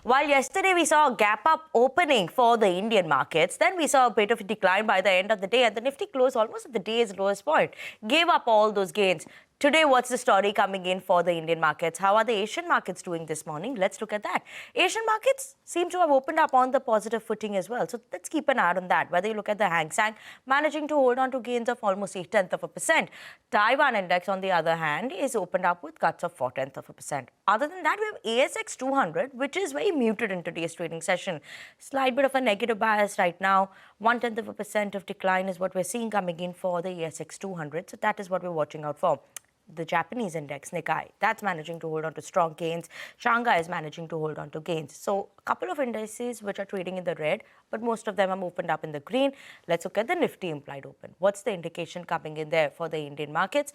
While yesterday we saw a gap up opening for the Indian markets, then we saw a bit of a decline by the end of the day, and the Nifty closed almost at the day's lowest point, gave up all those gains. Today, what's the story coming in for the Indian markets? How are the Asian markets doing this morning? Let's look at that. Asian markets seem to have opened up on the positive footing as well. So let's keep an eye on that. Whether you look at the Hang Seng, managing to hold on to gains of almost 0.8%. Taiwan index, on the other hand, is opened up with cuts of 0.4%. Other than that, we have ASX 200, which is very muted in today's trading session. Slight bit of a negative bias right now. 0.1% of decline is what we're seeing coming in for the ASX 200. So that is what we're watching out for. The Japanese index, Nikkei, that's managing to hold on to strong gains. Shanghai is managing to hold on to gains. So a couple of indices which are trading in the red, but most of them have opened up in the green. Let's look at the Nifty implied open. What's the indication coming in there for the Indian markets?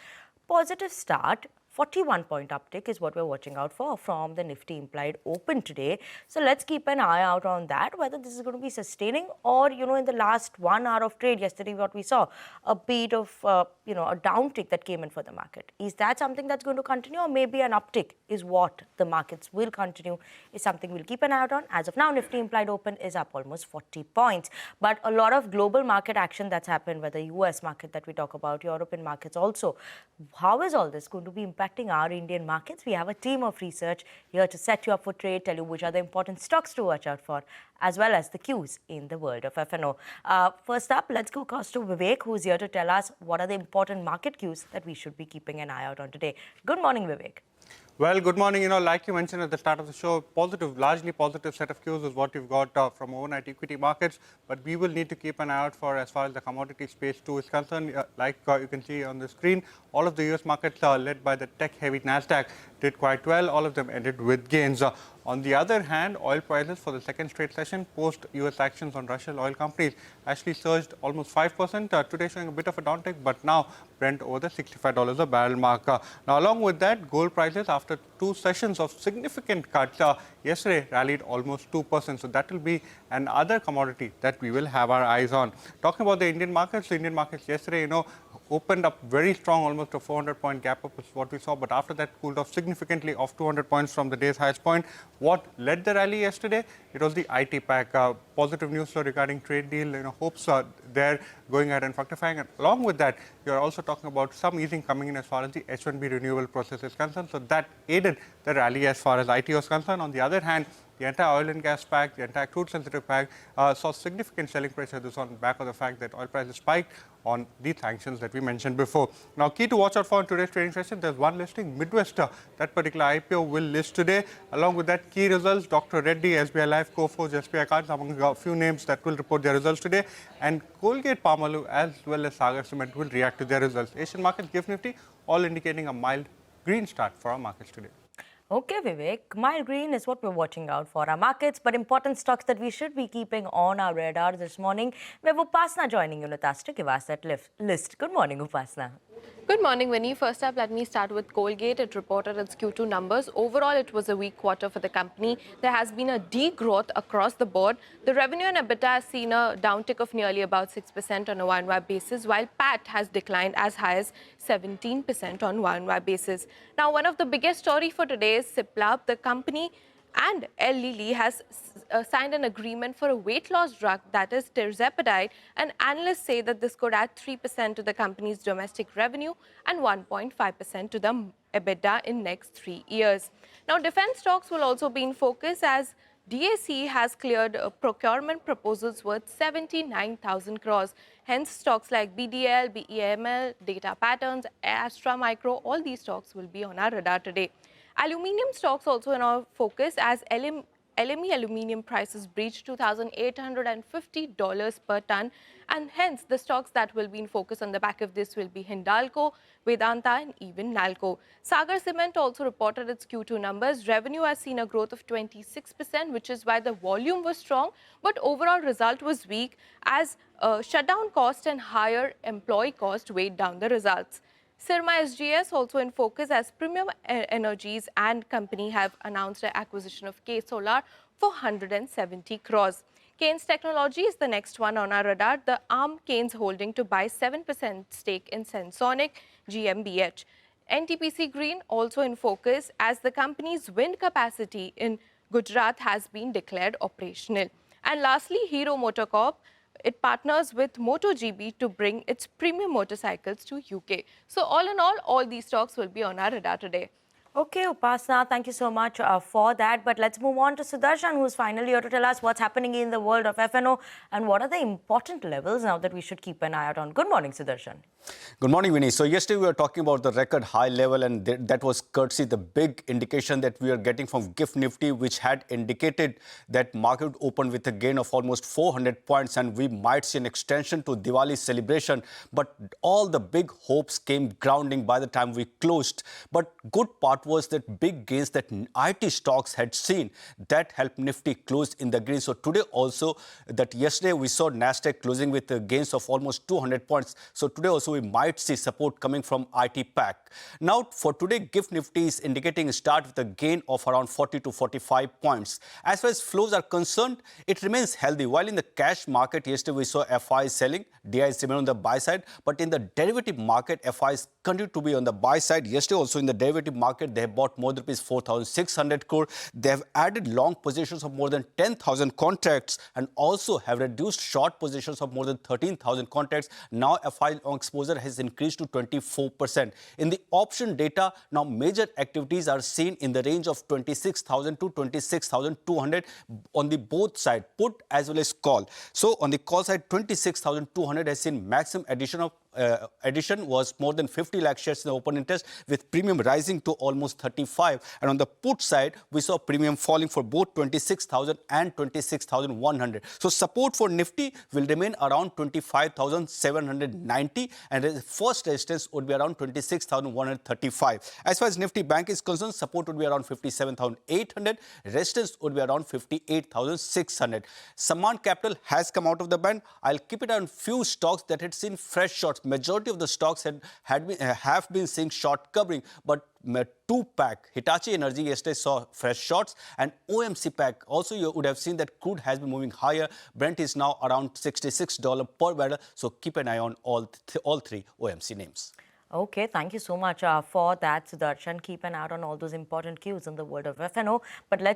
Positive start. 41-point uptick is what we're watching out for from the Nifty implied open today. So let's keep an eye out on that, whether this is going to be sustaining or, in the last 1 hour of trade yesterday, what we saw, a bit of, a downtick that came in for the market. Is that something that's going to continue, or maybe an uptick is what the markets will continue, is something we'll keep an eye out on. As of now, Nifty implied open is up almost 40 points. But a lot of global market action that's happened, whether US market that we talk about, European markets also. How is all this going to be impacting our Indian markets? We have a team of research here to set you up for trade, tell you which are the important stocks to watch out for, as well as the cues in the world of F&O. First up, let's go across to Vivek, who's here to tell us what are the important market cues that we should be keeping an eye out on today. Good morning, Vivek. Well, good morning. Like you mentioned at the start of the show, largely positive set of cues is what you've got from overnight equity markets. But we will need to keep an eye out for as far as the commodity space too is concerned. Like you can see on the screen, all of the US markets are led by the tech-heavy NASDAQ did quite well. All of them ended with gains. On the other hand, oil prices for the second straight session post-US actions on Russian oil companies actually surged almost 5%. Today showing a bit of a downtick, but now Brent over the $65 a barrel mark. Now, along with that, gold prices after 2 sessions of significant cuts yesterday rallied almost 2%. So that will be another commodity that we will have our eyes on. Talking about the Indian markets yesterday, opened up very strong, almost a 400-point gap up is what we saw. But after that, cooled off significantly, off 200 points from the day's highest point. What led the rally yesterday? It was the IT pack. Positive news flow regarding trade deal. Hopes are there going ahead and fructifying. And along with that, you are also talking about some easing coming in as far as the H1B renewal process is concerned. So that aided the rally as far as IT was concerned. On the other hand, the entire oil and gas pack, the entire crude sensitive pack saw significant selling pressure. This on the back of the fact that oil prices spiked on the sanctions that we mentioned before. Now, key to watch out for in today's trading session, there's one listing, Midwest. That particular IPO will list today. Along with that, key results, Dr. Reddy, SBI Life, Coforge, SBI Cards, among a few names that will report their results today. And Colgate-Palmolive as well as Sagar Cement will react to their results. Asian markets, GIFT Nifty, all indicating a mild green start for our markets today. Okay, Vivek, mild green is what we're watching out for our markets, but important stocks that we should be keeping on our radar this morning. We have Upasna joining you with us to give us that list. Good morning, Upasna. Good morning, Winnie. First up, let me start with Colgate. It reported its Q2 numbers. Overall, it was a weak quarter for the company. There has been a degrowth across the board. The revenue and EBITDA has seen a downtick of nearly about 6% on a YoY basis, while PAT has declined as high as 17% on YoY basis. Now, one of the biggest story for today is Cipla. The company and Eli Lilly has signed an agreement for a weight loss drug, that is tirzepatide, and analysts say that this could add 3% to the company's domestic revenue and 1.5% to the EBITDA in next 3 years. Now, defense stocks will also be in focus as DAC has cleared procurement proposals worth 79,000 crores. Hence, stocks like BDL, BEML, Data Patterns, Astra Micro, all these stocks will be on our radar today. Aluminium stocks also in our focus as LME aluminium prices breached $2,850 per ton, and hence the stocks that will be in focus on the back of this will be Hindalco, Vedanta and even Nalco. Sagar Cement also reported its Q2 numbers. Revenue has seen a growth of 26%, which is why the volume was strong, but overall result was weak as shutdown cost and higher employee cost weighed down the results. Sirma SGS also in focus as Premium Energies and company have announced an acquisition of K Solar for 170 crores. Kaynes Technology is the next one on our radar. The ARM Kaynes holding to buy 7% stake in Sensonic GmbH. NTPC Green also in focus as the company's wind capacity in Gujarat has been declared operational. And lastly, Hero MotoCorp, it partners with MotoGP to bring its premium motorcycles to UK. So all in all these stocks will be on our radar today. Okay, Upasana, thank you so much for that. But let's move on to Sudarshan, who's finally here to tell us what's happening in the world of FNO and what are the important levels now that we should keep an eye out on. Good morning, Sudarshan. Good morning, Vinny. So yesterday we were talking about the record high level, and that was courtesy the big indication that we are getting from GIFT Nifty, which had indicated that market opened with a gain of almost 400 points, and we might see an extension to Diwali celebration. But all the big hopes came grounding by the time we closed. But good part was that big gains that IT stocks had seen, that helped Nifty close in the green. So today also, that yesterday we saw Nasdaq closing with gains of almost 200 points. So today also we might see support coming from IT pack. Now for today, GIFT Nifty is indicating a start with a gain of around 40 to 45 points. As far as flows are concerned, it remains healthy. While in the cash market yesterday we saw FIs selling, DIs remain on the buy side, but in the derivative market, FIs continue to be on the buy side. Yesterday also in the derivative market, they have bought more than 4,600 crore. They have added long positions of more than 10,000 contracts and also have reduced short positions of more than 13,000 contracts. Now FI long exposure has increased to 24%. In the option data, now major activities are seen in the range of 26,000 to 26,200 on the both side, put as well as call. So on the call side, 26,200 has seen maximum addition was more than 50 lakh shares in the open interest, with premium rising to almost 35. And on the put side, we saw premium falling for both 26,000 and 26,100. So support for Nifty will remain around 25,790, and the first resistance would be around 26,135. As far as Nifty Bank is concerned, support would be around 57,800, resistance would be around 58,600. Samman Capital has come out of the band. I'll keep it on few stocks that had seen fresh shorts. Majority of the stocks have been seeing short covering, but two-pack Hitachi Energy yesterday saw fresh shorts, and OMC pack also you would have seen that crude has been moving higher. Brent is now around $66 per barrel, so keep an eye on all three OMC names. Okay, thank you so much for that, Sudarshan. Keep an eye out on all those important cues in the world of FNO. But let's